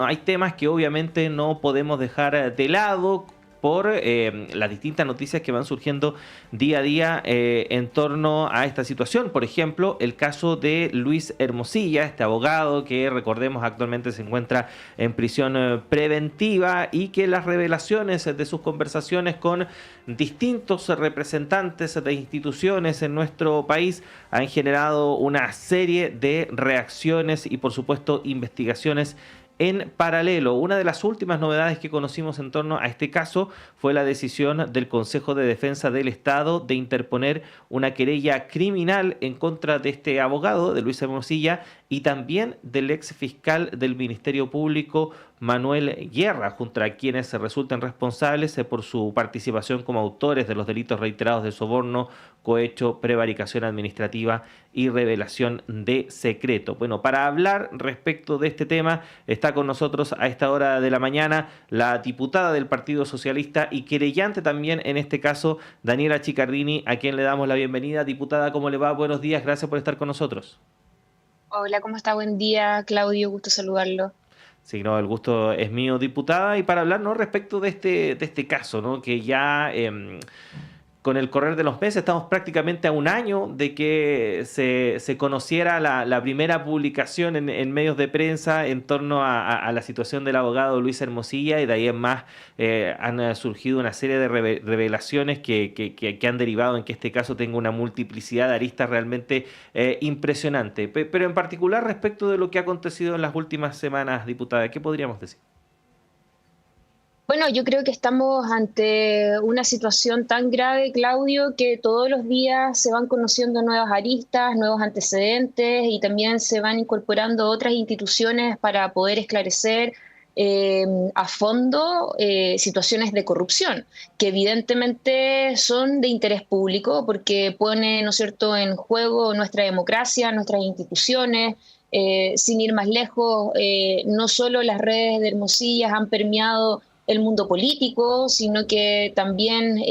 hay temas que obviamente no podemos dejar de lado por las distintas noticias que van surgiendo día a día en torno a esta situación. Por ejemplo, el caso de Luis Hermosilla, este abogado que recordemos actualmente se encuentra en prisión preventiva y que las revelaciones de sus conversaciones con distintos representantes de instituciones en nuestro país han generado una serie de reacciones y por supuesto investigaciones en paralelo. Una de las últimas novedades que conocimos en torno a este caso fue la decisión del Consejo de Defensa del Estado de interponer una querella criminal en contra de este abogado, de Luis Hermosilla, y también del ex fiscal del Ministerio Público, Manuel Guerra, junto a quienes se resultan responsables por su participación como autores de los delitos reiterados de soborno, cohecho, prevaricación administrativa y revelación de secreto. Bueno, para hablar respecto de este tema está con nosotros a esta hora de la mañana la diputada del Partido Socialista y querellante también en este caso, Daniela Chiccardini, a quien le damos la bienvenida. Diputada, ¿cómo le va? Buenos días, gracias por estar con nosotros. Hola, ¿cómo está? Buen día, Claudio, gusto saludarlo. Sí, no, el gusto es mío, diputada, y para hablar, ¿no?, respecto de este caso, ¿no?, que ya con el correr de los meses, estamos prácticamente a un año de que se conociera la primera publicación en medios de prensa en torno a la situación del abogado Luis Hermosilla, y de ahí en más han surgido una serie de revelaciones que han derivado en que este caso tenga una multiplicidad de aristas realmente impresionante. Pero en particular respecto de lo que ha acontecido en las últimas semanas, diputada, ¿qué podríamos decir? Bueno, yo creo que estamos ante una situación tan grave, Claudio, que todos los días se van conociendo nuevas aristas, nuevos antecedentes y también se van incorporando otras instituciones para poder esclarecer eh, a fondo situaciones de corrupción, que evidentemente son de interés público porque pone, ¿no es cierto?, en juego nuestra democracia, nuestras instituciones. Sin ir más lejos, no solo las redes de Hermosillas han permeado el mundo político, sino que también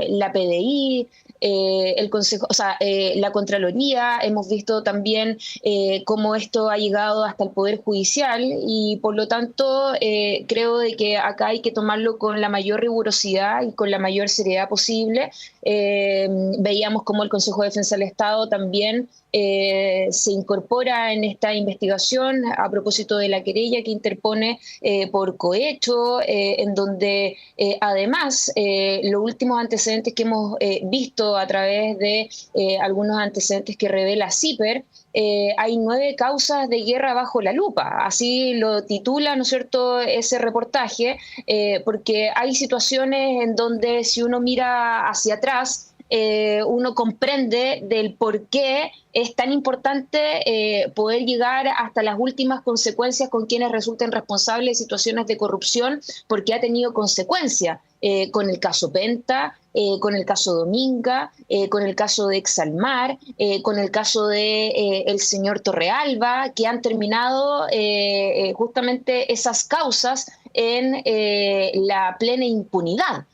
la PDI, el Consejo, o sea, la Contraloría, hemos visto también cómo esto ha llegado hasta el Poder Judicial y por lo tanto creo de que acá hay que tomarlo con la mayor rigurosidad y con la mayor seriedad posible. Veíamos cómo el Consejo de Defensa del Estado también se incorpora en esta investigación a propósito de la querella que interpone por cohecho, en donde además los últimos antecedentes que hemos visto a través de algunos antecedentes que revela CIPER, hay 9 causas de guerra bajo la lupa, así lo titula, ¿no es cierto?, ese reportaje, porque hay situaciones en donde si uno mira hacia atrás, uno comprende del por qué es tan importante poder llegar hasta las últimas consecuencias con quienes resulten responsables de situaciones de corrupción, porque ha tenido consecuencias con el caso Penta, con el caso Dominga, con el caso de Exalmar, con el caso de el señor Torrealba, que han terminado justamente esas causas en la plena impunidad.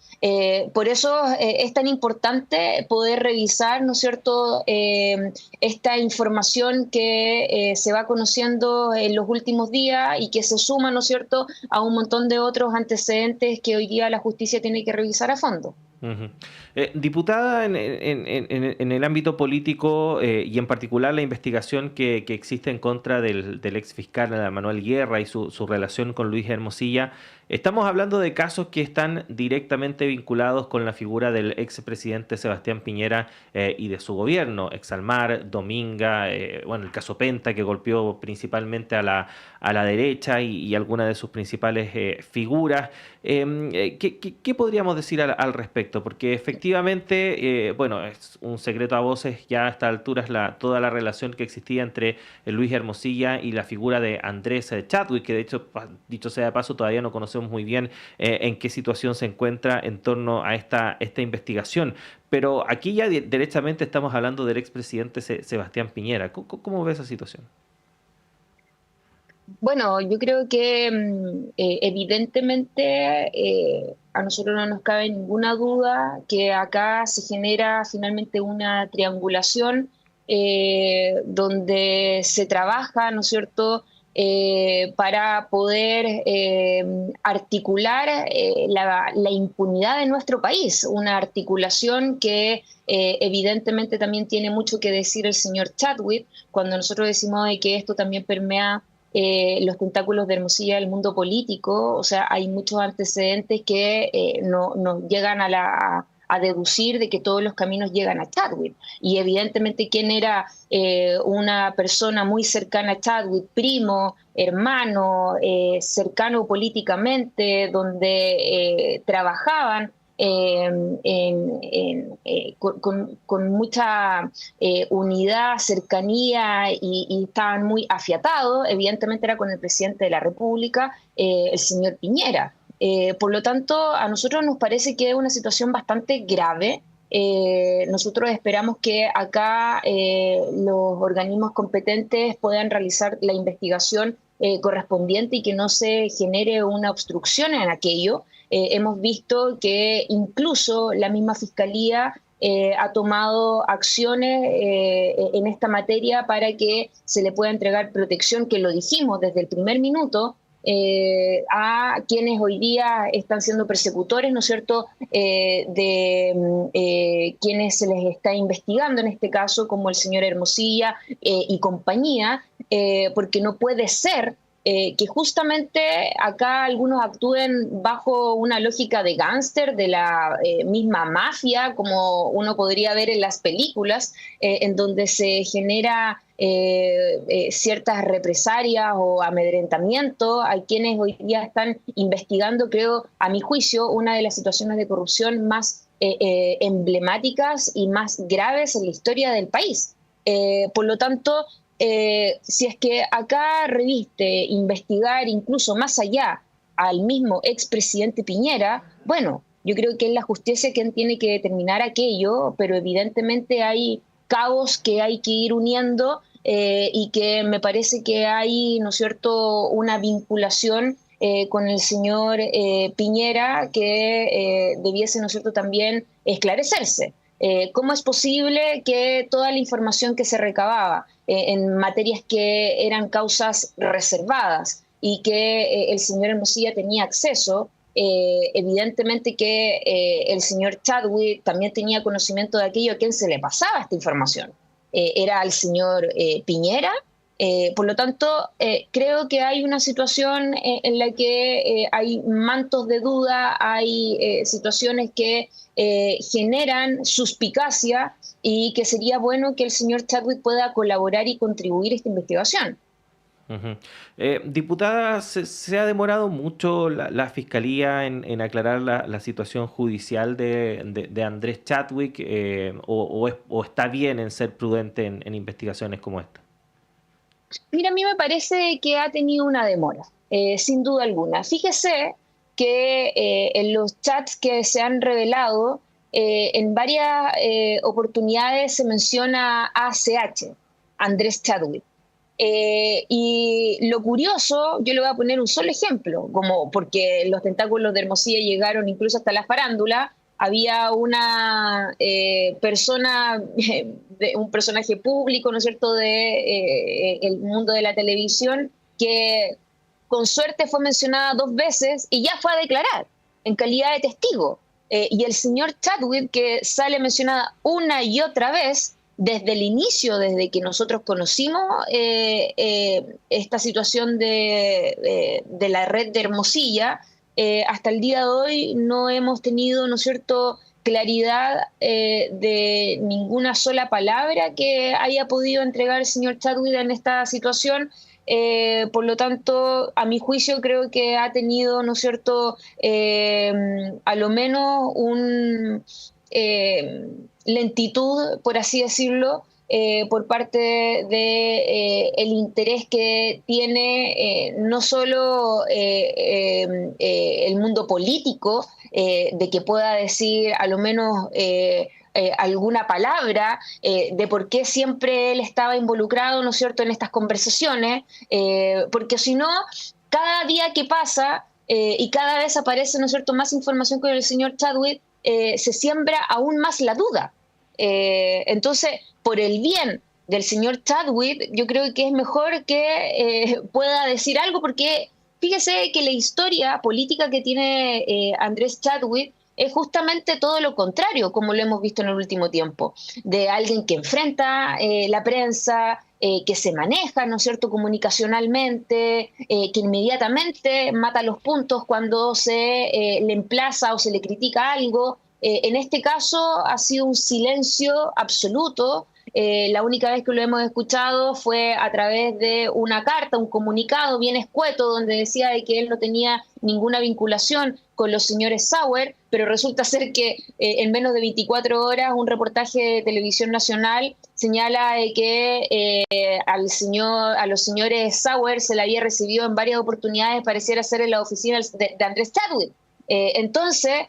Por eso es tan importante poder revisar, ¿no es cierto?, esta información que se va conociendo en los últimos días y que se suma, ¿no es cierto?, a un montón de otros antecedentes que hoy día la justicia tiene que revisar a fondo. Ujú. Diputada, en el ámbito político y en particular la investigación que existe en contra del ex fiscal Manuel Guerra y su relación con Luis Hermosilla, estamos hablando de casos que están directamente vinculados con la figura del expresidente Sebastián Piñera y de su gobierno, Exalmar, Dominga, bueno, el caso Penta que golpeó principalmente a la derecha y algunas de sus principales figuras. ¿Qué podríamos decir al respecto? Porque efectivamente, bueno, es un secreto a voces ya a esta altura es toda la relación que existía entre Luis Hermosilla y la figura de Andrés Chadwick, que de hecho, dicho sea de paso, todavía no conocemos muy bien en qué situación se encuentra en torno a esta investigación. Pero aquí ya derechamente estamos hablando del expresidente Sebastián Piñera. ¿Cómo ve esa situación? Bueno, yo creo que evidentemente a nosotros no nos cabe ninguna duda que acá se genera finalmente una triangulación donde se trabaja, ¿no es cierto?, para poder articular la impunidad de nuestro país, una articulación que evidentemente también tiene mucho que decir el señor Chadwick, cuando nosotros decimos de que esto también permea los tentáculos de Hermosilla del mundo político. O sea, hay muchos antecedentes que no, nos llegan a deducir de que todos los caminos llegan a Chadwick. Y evidentemente quien era una persona muy cercana a Chadwick, primo, hermano, cercano políticamente, donde trabajaban con mucha unidad, cercanía y estaban muy afiatados, evidentemente era con el presidente de la República, el señor Piñera. Por lo tanto, a nosotros nos parece que es una situación bastante grave. Nosotros esperamos que acá los organismos competentes puedan realizar la investigación correspondiente y que no se genere una obstrucción en aquello. Hemos visto que incluso la misma Fiscalía ha tomado acciones en esta materia para que se le pueda entregar protección, que lo dijimos desde el primer minuto, a quienes hoy día están siendo persecutores, ¿no es cierto?, de quienes se les está investigando en este caso, como el señor Hermosilla y compañía, porque no puede ser que justamente acá algunos actúen bajo una lógica de gángster, de la misma mafia, como uno podría ver en las películas, en donde se genera ciertas represalias o amedrentamiento a quienes hoy día están investigando, creo, a mi juicio, una de las situaciones de corrupción más emblemáticas y más graves en la historia del país. Por lo tanto, si es que acá reviste investigar incluso más allá al mismo expresidente Piñera, bueno, yo creo que es la justicia quien tiene que determinar aquello, pero evidentemente hay cabos que hay que ir uniendo y que me parece que hay, ¿no es cierto?, una vinculación con el señor Piñera que debiese, ¿no es cierto?, también esclarecerse. ¿Cómo es posible que toda la información que se recababa en materias que eran causas reservadas y que el señor Hermosilla tenía acceso, evidentemente que el señor Chadwick también tenía conocimiento de aquello a quien se le pasaba esta información? Era al señor Piñera. Por lo tanto, creo que hay una situación en la que hay mantos de duda, hay situaciones que generan suspicacia y que sería bueno que el señor Chadwick pueda colaborar y contribuir a esta investigación. Ujú. Diputada, se ha demorado mucho la Fiscalía en aclarar la situación judicial de Andrés Chadwick, o está bien en ser prudente en investigaciones como esta. Mira, a mí me parece que ha tenido una demora, sin duda alguna. Fíjese que en los chats que se han revelado, en varias oportunidades se menciona ACH, Andrés Chadwick. Y lo curioso, yo le voy a poner un solo ejemplo, como porque los tentáculos de Hermosilla llegaron incluso hasta la farándula. Había una persona, un personaje público, ¿no es cierto?, de el mundo de la televisión, que con suerte fue mencionada 2 veces y ya fue a declarar en calidad de testigo. Y el señor Chadwick, que sale mencionada una y otra vez, desde el inicio, desde que nosotros conocimos esta situación de la red de Hermosilla, hasta el día de hoy no hemos tenido, ¿no es cierto?, claridad de ninguna sola palabra que haya podido entregar el señor Chadwick en esta situación. Por lo tanto, a mi juicio, creo que ha tenido, ¿no es cierto?, a lo menos un lentitud, por así decirlo, por parte de el interés que tiene no solo el mundo político, de que pueda decir a lo menos alguna palabra de por qué siempre él estaba involucrado, ¿no es cierto?, en estas conversaciones, porque si no, cada día que pasa y cada vez aparece, ¿no es cierto?, más información con el señor Chadwick, se siembra aún más la duda. Entonces, por el bien del señor Chadwick, yo creo que es mejor que pueda decir algo, porque fíjese que la historia política que tiene Andrés Chadwick es justamente todo lo contrario, como lo hemos visto en el último tiempo, de alguien que enfrenta la prensa, que se maneja, ¿no es cierto?, comunicacionalmente, que inmediatamente mata los puntos cuando se le emplaza o se le critica algo. En este caso ha sido un silencio absoluto. La única vez que lo hemos escuchado fue a través de una carta, un comunicado bien escueto, donde decía de que él no tenía ninguna vinculación con los señores Sauer, pero resulta ser que en menos de 24 horas un reportaje de Televisión Nacional señala que a los señores Sauer se le había recibido en varias oportunidades, pareciera ser en la oficina de Andrés Chadwick. Entonces,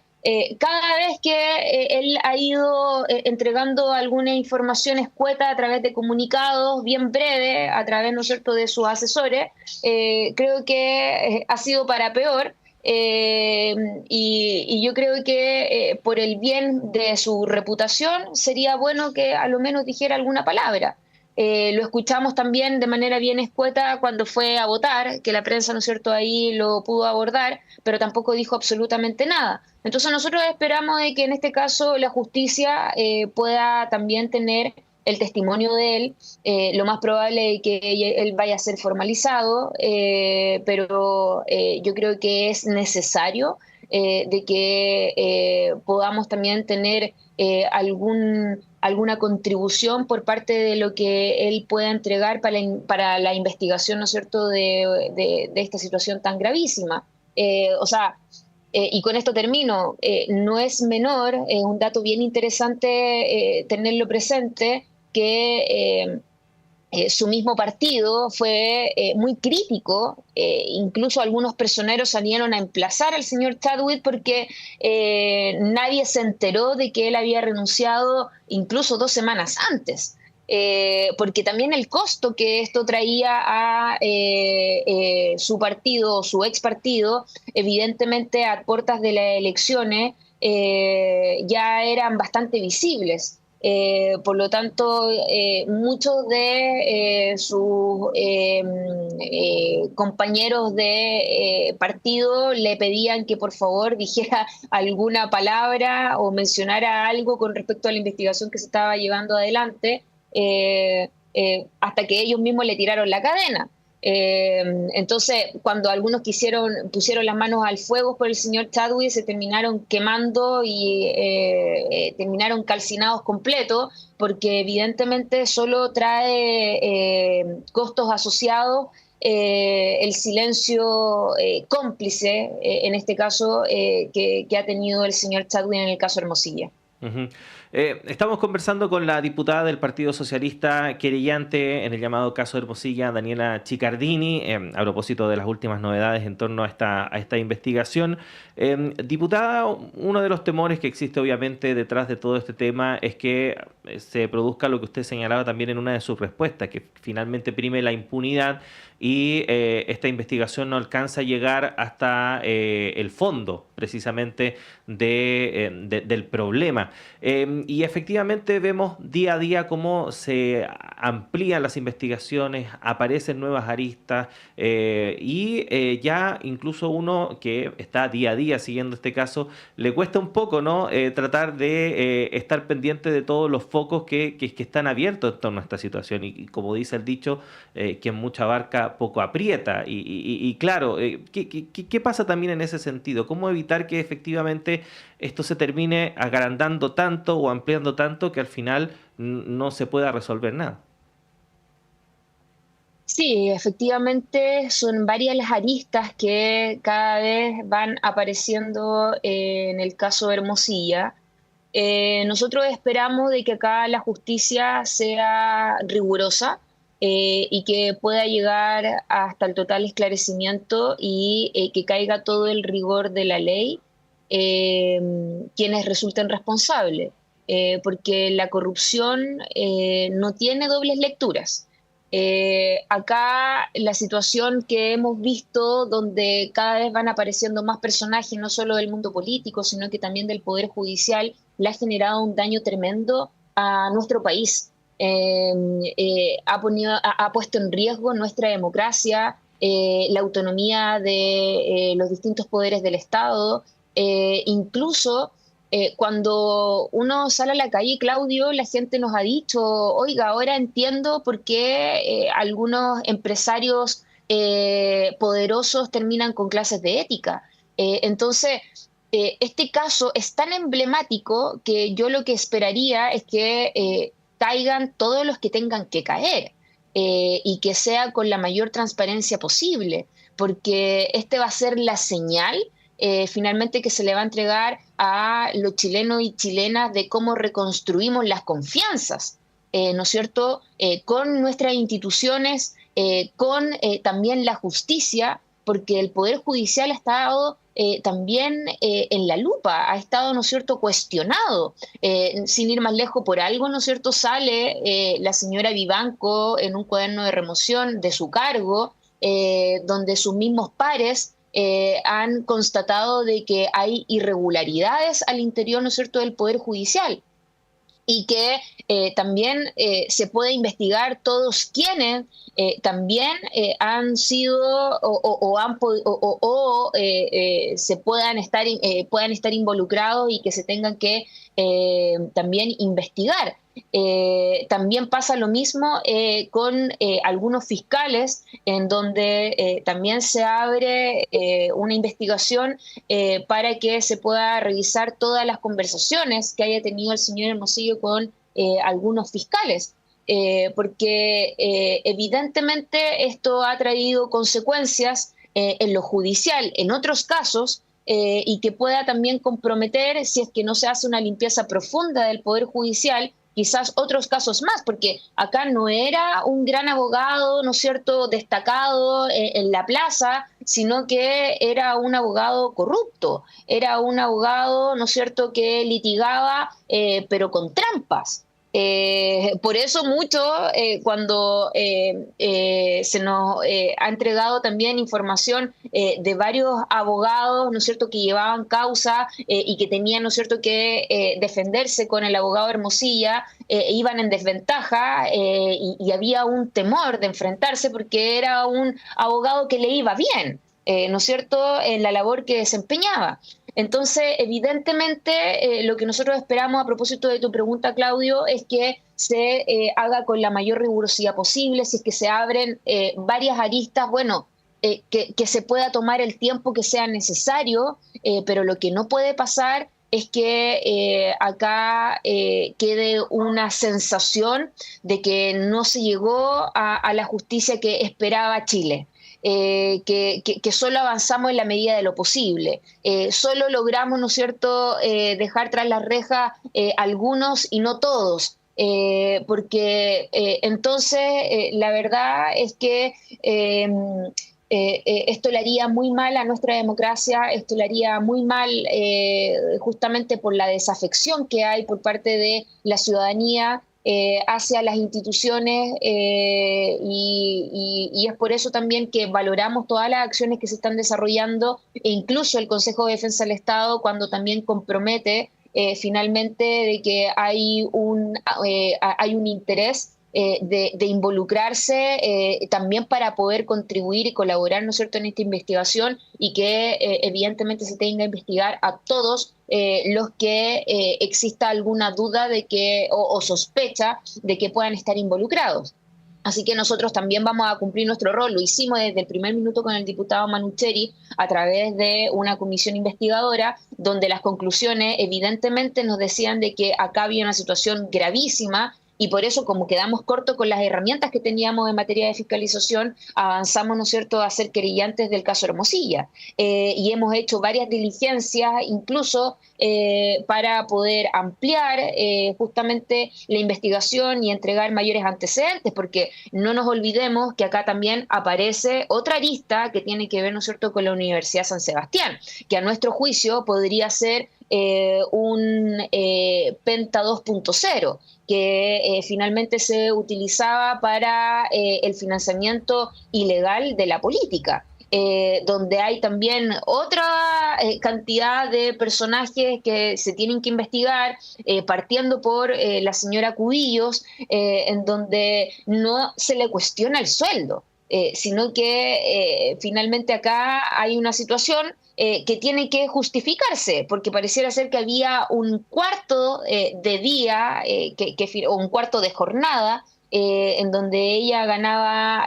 cada vez que él ha ido entregando alguna información escueta a través de comunicados bien breves, a través, ¿no es cierto?, de sus asesores, creo que ha sido para peor. Y yo creo que por el bien de su reputación sería bueno que a lo menos dijera alguna palabra. Lo escuchamos también de manera bien escueta cuando fue a votar, que la prensa, ¿no es cierto?, ahí lo pudo abordar, pero tampoco dijo absolutamente nada. Entonces nosotros esperamos de que en este caso la justicia pueda también tener el testimonio de él. Lo más probable es que él vaya a ser formalizado, pero yo creo que es necesario de que podamos también tener alguna contribución por parte de lo que él pueda entregar para la investigación, ¿no es cierto?, de esta situación tan gravísima. O sea, y con esto termino, no es menor, es un dato bien interesante tenerlo presente, que su mismo partido fue muy crítico, incluso algunos personeros salieron a emplazar al señor Chadwick porque nadie se enteró de que él había renunciado incluso 2 semanas antes. Porque también el costo que esto traía a su partido, su ex partido, evidentemente a puertas de las elecciones, ya eran bastante visibles. Por lo tanto, muchos de sus compañeros de partido le pedían que por favor dijera alguna palabra o mencionara algo con respecto a la investigación que se estaba llevando adelante, hasta que ellos mismos le tiraron la cadena. Entonces, cuando algunos pusieron las manos al fuego por el señor Chadwick, se terminaron quemando y terminaron calcinados completos, porque evidentemente solo trae costos asociados el silencio cómplice, en este caso, que ha tenido el señor Chadwick en el caso Hermosilla. Ujú. Estamos conversando con la diputada del Partido Socialista querellante en el llamado caso Hermosilla, Daniela Chiccardini, a propósito de las últimas novedades en torno a esta investigación. Diputada, uno de los temores que existe obviamente detrás de todo este tema es que se produzca lo que usted señalaba también en una de sus respuestas, que finalmente prime la impunidad y esta investigación no alcanza a llegar hasta el fondo precisamente del problema. Y efectivamente vemos día a día cómo se amplían las investigaciones, aparecen nuevas aristas y ya incluso uno que está día a día siguiendo este caso, le cuesta un poco, ¿no? Tratar de estar pendiente de todos los focos que están abiertos en torno a esta situación. Y como dice el dicho, quien mucha abarca poco aprieta. Y claro, ¿qué pasa también en ese sentido? ¿Cómo evitar que efectivamente esto se termine agrandando tanto o ampliando tanto que al final no se pueda resolver nada? Sí, efectivamente son varias las aristas que cada vez van apareciendo en el caso de Hermosilla. Nosotros esperamos de que acá la justicia sea rigurosa y que pueda llegar hasta el total esclarecimiento y que caiga todo el rigor de la ley eh, quienes resulten responsables, porque la corrupción no tiene dobles lecturas. Acá la situación que hemos visto, donde cada vez van apareciendo más personajes, no solo del mundo político, sino que también del Poder Judicial, le ha generado un daño tremendo a nuestro país. ha puesto en riesgo nuestra democracia, la autonomía de los distintos poderes del Estado, incluso cuando uno sale a la calle, Claudio, la gente nos ha dicho, oiga, ahora entiendo por qué algunos empresarios poderosos terminan con clases de ética. Entonces, este caso es tan emblemático que yo lo que esperaría es que caigan todos los que tengan que caer, y que sea con la mayor transparencia posible, porque este va a ser la señal finalmente que se le va a entregar a los chilenos y chilenas de cómo reconstruimos las confianzas, ¿no es cierto?, con nuestras instituciones, con también la justicia, porque el Poder Judicial ha estado también en la lupa, ha estado, ¿no es cierto?, cuestionado. Sin ir más lejos, por algo, ¿no es cierto?, sale la señora Vivanco en un cuaderno de remoción de su cargo, donde sus mismos pares han constatado de que hay irregularidades al interior, ¿no es cierto?, del Poder Judicial, y que también se puede investigar todos quienes también han sido se puedan estar involucrados y que se tengan que también investigar. También pasa lo mismo con algunos fiscales, en donde también se abre una investigación para que se pueda revisar todas las conversaciones que haya tenido el señor Hermosillo con algunos fiscales. Porque evidentemente esto ha traído consecuencias en lo judicial, en otros casos, y que pueda también comprometer, si es que no se hace una limpieza profunda del Poder Judicial, quizás otros casos más, porque acá no era un gran abogado, ¿no es cierto?, destacado en la plaza, sino que era un abogado corrupto, era un abogado, ¿no es cierto?, que litigaba, pero con trampas. Por eso mucho, cuando se nos ha entregado también información de varios abogados, ¿no es cierto?, que llevaban causa y que tenían, ¿no es cierto?, que defenderse con el abogado Hermosilla, iban en desventaja, y había un temor de enfrentarse porque era un abogado que le iba bien, ¿no es cierto?, en la labor que desempeñaba. Entonces, evidentemente, lo que nosotros esperamos a propósito de tu pregunta, Claudio, es que se haga con la mayor rigurosidad posible, si es que se abren varias aristas, bueno, que se pueda tomar el tiempo que sea necesario, pero lo que no puede pasar es que acá quede una sensación de que no se llegó a la justicia que esperaba Chile. Que solo avanzamos en la medida de lo posible. Solo logramos, ¿no es cierto?, dejar tras las rejas algunos y no todos. Porque entonces la verdad es que esto le haría muy mal a nuestra democracia, esto le haría muy mal justamente por la desafección que hay por parte de la ciudadanía hacia las instituciones, y es por eso también que valoramos todas las acciones que se están desarrollando, e incluso el Consejo de Defensa del Estado, cuando también compromete finalmente de que hay un interés de involucrarse también para poder contribuir y colaborar, ¿no es cierto?, en esta investigación, y que evidentemente se tenga que investigar a todos los que exista alguna duda de que o sospecha de que puedan estar involucrados. Así que nosotros también vamos a cumplir nuestro rol. Lo hicimos desde el primer minuto con el diputado Manucheri a través de una comisión investigadora, donde las conclusiones evidentemente nos decían de que acá había una situación gravísima, y por eso, como quedamos cortos con las herramientas que teníamos en materia de fiscalización, avanzamos, ¿no es cierto?, a ser querellantes del caso Hermosilla. Y hemos hecho varias diligencias, incluso para poder ampliar justamente la investigación y entregar mayores antecedentes, porque no nos olvidemos que acá también aparece otra arista que tiene que ver, ¿no es cierto?, con la Universidad San Sebastián, que a nuestro juicio podría ser un Penta 2.0, que finalmente se utilizaba para el financiamiento ilegal de la política. donde hay también otra cantidad de personajes que se tienen que investigar, partiendo por la señora Cubillos, en donde no se le cuestiona el sueldo. Sino que finalmente acá hay una situación que tiene que justificarse, porque pareciera ser que había un cuarto de día o un cuarto de jornada en donde ella ganaba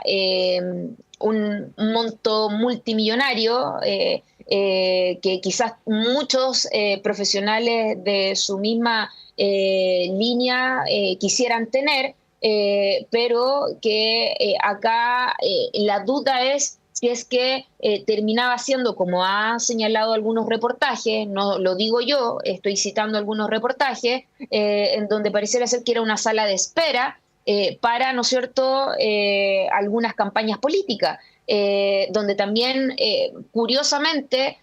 un monto multimillonario que quizás muchos profesionales de su misma línea quisieran tener, pero que acá la duda es si es que terminaba siendo, como ha señalado algunos reportajes, no lo digo yo, estoy citando algunos reportajes, en donde pareciera ser que era una sala de espera para, ¿no es cierto?, algunas campañas políticas, donde también, curiosamente,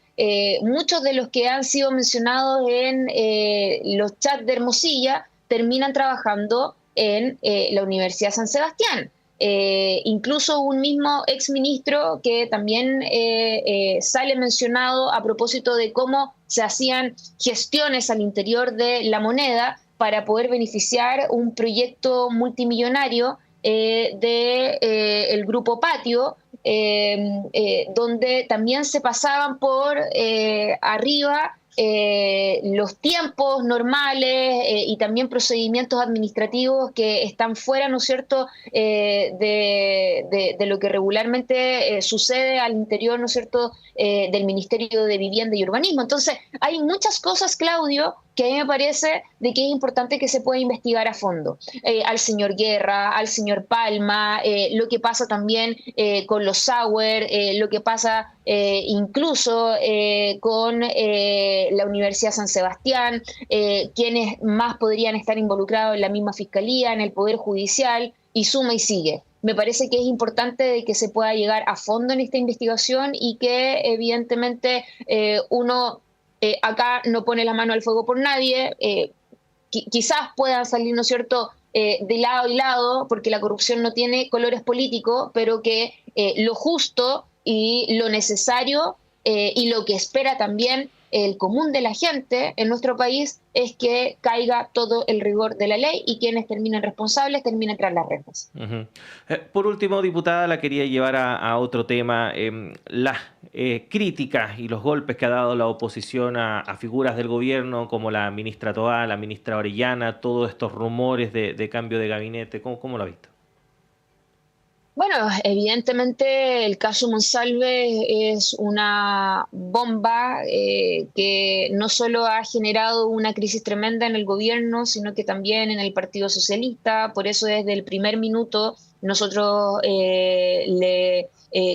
muchos de los que han sido mencionados en los chats de Hermosilla terminan trabajando en la Universidad San Sebastián. Incluso un mismo exministro que también sale mencionado a propósito de cómo se hacían gestiones al interior de la moneda para poder beneficiar un proyecto multimillonario del Grupo Patio, donde también se pasaban por arriba los tiempos normales y también procedimientos administrativos que están fuera, ¿no es cierto?, de lo que regularmente sucede al interior, ¿no es cierto?, del Ministerio de Vivienda y Urbanismo. Entonces, hay muchas cosas, Claudio, que a mí me parece de que es importante que se pueda investigar a fondo. Al señor Guerra, al señor Palma, lo que pasa también con los Sauer, lo que pasa incluso con la Universidad San Sebastián, quienes más podrían estar involucrados en la misma fiscalía, en el Poder Judicial, y suma y sigue. Me parece que es importante de que se pueda llegar a fondo en esta investigación y que evidentemente uno acá no pone la mano al fuego por nadie, quizás puedan salir, ¿no es cierto?, de lado y lado, porque la corrupción no tiene colores políticos, pero que lo justo y lo necesario y lo que espera también el común de la gente en nuestro país es que caiga todo el rigor de la ley y quienes terminen responsables terminen tras las rejas. Ujú. Por último, diputada, la quería llevar a otro tema. Las críticas y los golpes que ha dado la oposición a figuras del gobierno como la ministra Toá, la ministra Orellana, todos estos rumores de cambio de gabinete, ¿cómo lo ha visto? Bueno, evidentemente el caso Monsalve es una bomba que no solo ha generado una crisis tremenda en el gobierno, sino que también en el Partido Socialista. Por eso desde el primer minuto nosotros le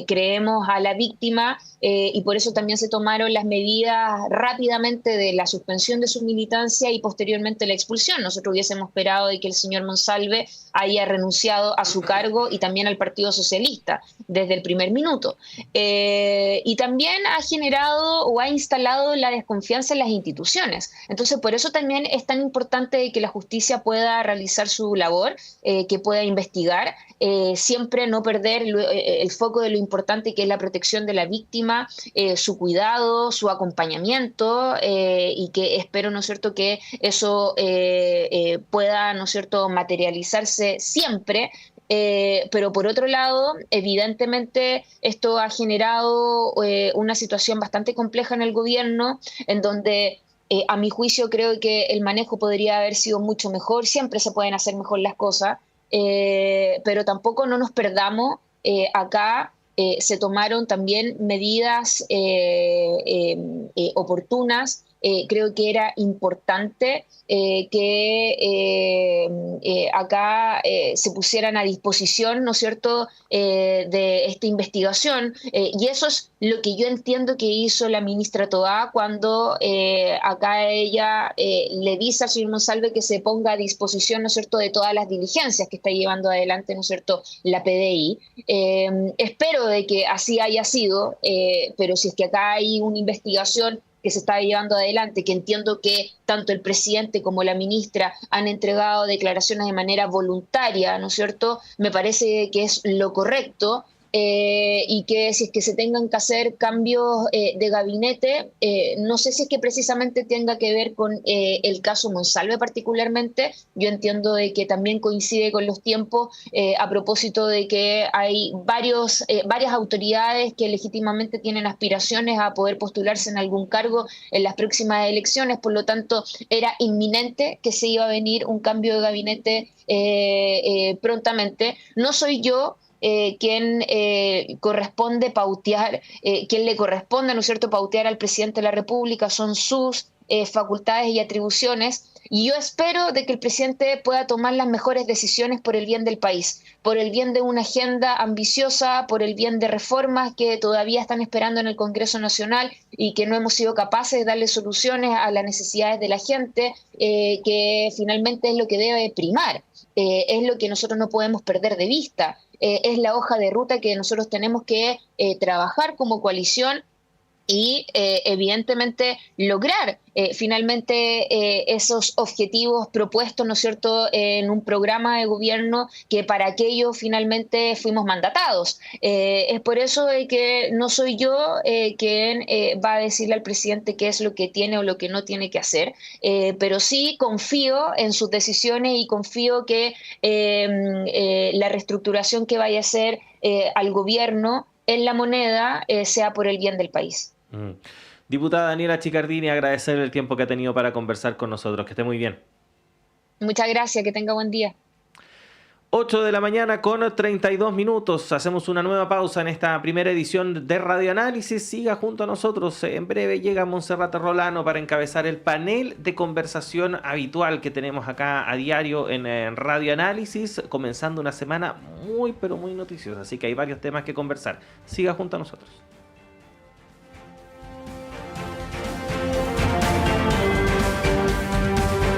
creemos a la víctima y por eso también se tomaron las medidas rápidamente de la suspensión de su militancia y posteriormente la expulsión. Nosotros hubiésemos esperado de que el señor Monsalve haya renunciado a su cargo y también al Partido Socialista desde el primer minuto. Y también ha generado o ha instalado la desconfianza en las instituciones. Entonces, por eso también es tan importante que la justicia pueda realizar su labor, que pueda investigar, siempre no perder el foco de lo importante que es la protección de la víctima, su cuidado, su acompañamiento, y que espero, ¿no es cierto?, que eso pueda, ¿no es cierto?, materializarse siempre. Pero por otro lado, evidentemente esto ha generado una situación bastante compleja en el gobierno, en donde a mi juicio creo que el manejo podría haber sido mucho mejor, siempre se pueden hacer mejor las cosas, pero tampoco no nos perdamos. Acá se tomaron también medidas oportunas. Creo que era importante que acá se pusieran a disposición, ¿no es cierto?, de esta investigación. Y eso es lo que yo entiendo que hizo la ministra Toá cuando acá ella le dice al señor Monsalve que se ponga a disposición, ¿no es cierto?, de todas las diligencias que está llevando adelante, ¿no es cierto?, la PDI. Espero de que así haya sido, pero si es que acá hay una investigación que se está llevando adelante, que entiendo que tanto el presidente como la ministra han entregado declaraciones de manera voluntaria, ¿no es cierto?, me parece que es lo correcto. y que si es que se tengan que hacer cambios de gabinete, no sé si es que precisamente tenga que ver con el caso Monsalve particularmente. Yo entiendo de que también coincide con los tiempos a propósito de que hay varias autoridades que legítimamente tienen aspiraciones a poder postularse en algún cargo en las próximas elecciones, por lo tanto era inminente que se iba a venir un cambio de gabinete prontamente. No soy yo quien corresponde pautear, quien le corresponde, ¿no es cierto?, pautear al presidente de la República, son sus facultades y atribuciones, y yo espero de que el presidente pueda tomar las mejores decisiones por el bien del país, por el bien de una agenda ambiciosa, por el bien de reformas que todavía están esperando en el Congreso Nacional y que no hemos sido capaces de darle soluciones a las necesidades de la gente, que finalmente es lo que debe primar, es lo que nosotros no podemos perder de vista. Es la hoja de ruta que nosotros tenemos que trabajar como coalición y evidentemente lograr finalmente esos objetivos propuestos, ¿no es cierto?, en un programa de gobierno que para aquello finalmente fuimos mandatados. Es por eso de que no soy yo quien va a decirle al presidente qué es lo que tiene o lo que no tiene que hacer, pero sí confío en sus decisiones y confío que la reestructuración que vaya a hacer al gobierno en la moneda sea por el bien del país. Mm. Diputada Daniela Chicardini, agradecer el tiempo que ha tenido para conversar con nosotros. Que esté muy bien. Muchas gracias, que tenga buen día. 8 de la mañana con 32 minutos. Hacemos una nueva pausa en esta primera edición de Radio Análisis. Siga junto a nosotros. En breve llega Montserrat Rolano para encabezar el panel de conversación habitual que tenemos acá a diario en Radio Análisis, comenzando una semana muy, pero muy noticiosa. Así que hay varios temas que conversar. Siga junto a nosotros.